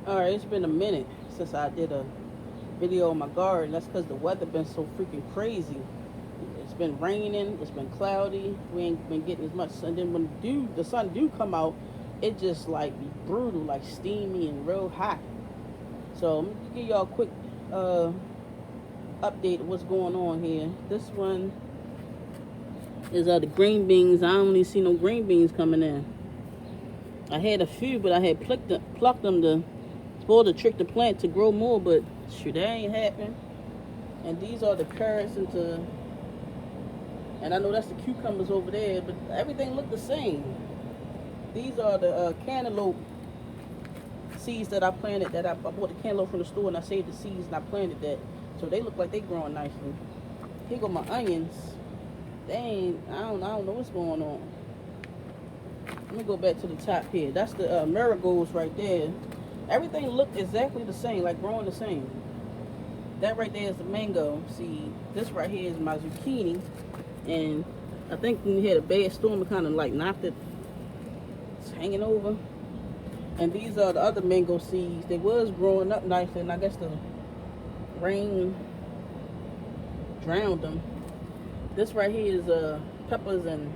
Alright, it's been a minute since I did a video on my garden. That's because the weather been so freaking crazy. It's been raining, it's been cloudy, we ain't been getting as much sun. Then when the sun do come out, it just like be brutal, like steamy and real hot. So I'm gonna give y'all a quick uh, update of what's going on here. This one is the green beans. I only see no green beans coming in. I had a few, but I had plucked them to supposed to trick the plant to grow more, but shoot, that ain't happening. And these are the carrots and I know that's the cucumbers over there, but everything look the same. These are the cantaloupe seeds that I planted. I bought the cantaloupe from the store and I saved the seeds and I planted that, so they look like they growing nicely. Here go my onions. They ain't. I don't know what's going on. Let me go back to the top here. That's the marigolds right there. Everything looked exactly the same, like growing the same. That right there is the mango seed. This right here is my zucchini. And I think when we had a bad storm, it kind of like knocked it. It's hanging over. And these are the other mango seeds. They was growing up nicely, and I guess the rain drowned them. This right here is peppers and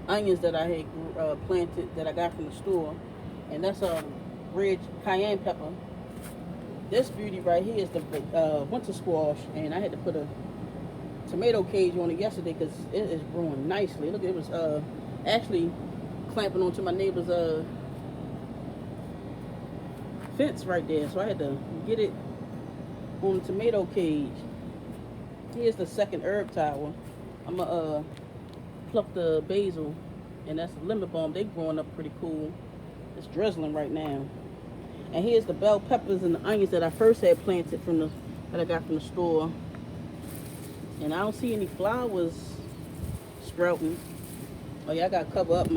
onions that I had planted that I got from the store. And that's a red cayenne pepper. This beauty right here is the winter squash, and I had to put a tomato cage on it yesterday because it is growing nicely. Look, it was actually clamping onto my neighbor's fence right there, so I had to get it on the tomato cage. Here's the second herb tower. I'm gonna pluck the basil, and that's the lemon balm. They growing up pretty cool. It's drizzling right now. And here's the bell peppers and the onions that I first had planted that I got from the store. And I don't see any flowers sprouting. Oh yeah, I gotta cover up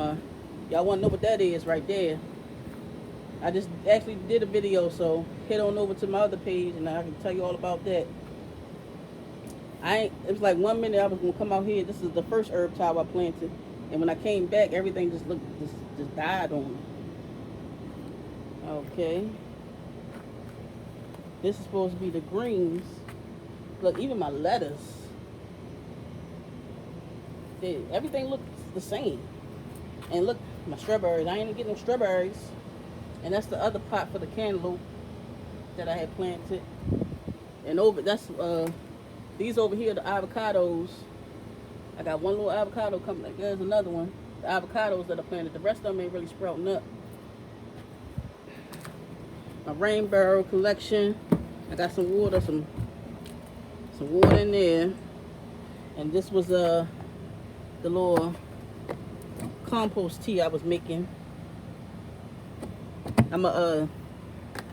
y'all wanna know what that is right there. I just actually did a video, so head on over to my other page and I can tell you all about that. It was like 1 minute I was gonna come out here. This is the first herb tower I planted. And when I came back, everything just died on me. Okay. This is supposed to be the greens. Look, even my lettuce. Everything looks the same. And look, my strawberries. I ain't even getting no strawberries. And that's the other pot for the cantaloupe that I had planted. And these over here, the avocados. I got one little avocado coming. There's another one. The avocados that I planted. The rest of them ain't really sprouting up. My rain barrel collection. I got some water, some water in there. And this was the little compost tea I was making.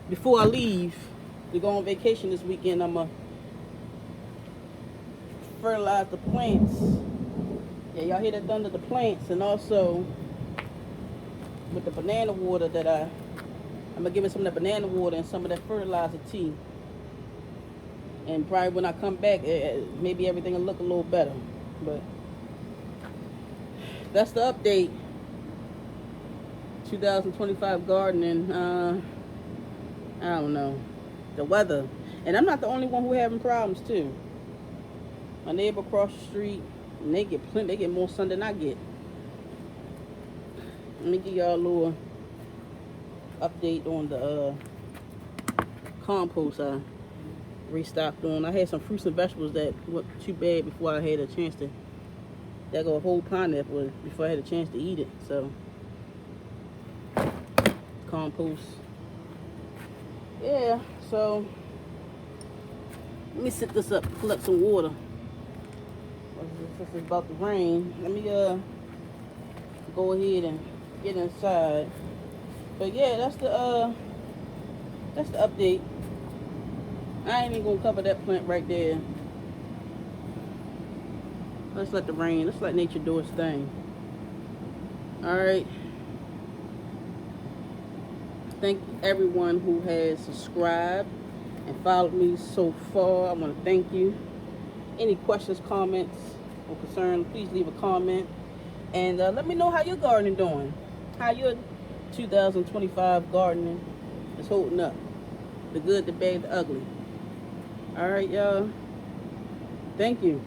Before I leave to go on vacation this weekend, I'm gonna fertilize the plants. Yeah, y'all hear that thunder? The plants, and also with the banana water that I'm gonna give it some of that banana water and some of that fertilizer tea. And probably when I come back, maybe everything will look a little better. But that's the update. 2025 gardening. I don't know. The weather. And I'm not the only one who having problems too. My neighbor across the street, and they get more sun than I get. Let me give y'all a little update on the compost I restocked on. I had some fruits and vegetables that went too bad before I had a chance to. There go a whole pineapple before I had a chance to eat it. So compost. Yeah. So let me set this up, collect some water. This is about to rain. Let me go ahead and get inside. But yeah, that's the update. I ain't even gonna cover that plant right there. Let's let let's let nature do its thing. Alright. Thank everyone who has subscribed and followed me so far. I want to thank you. Any questions, comments, or concerns, please leave a comment. And let me know how your gardening doing. How your 2025 gardening is holding up. The good, the bad, the ugly. All right, y'all. Thank you.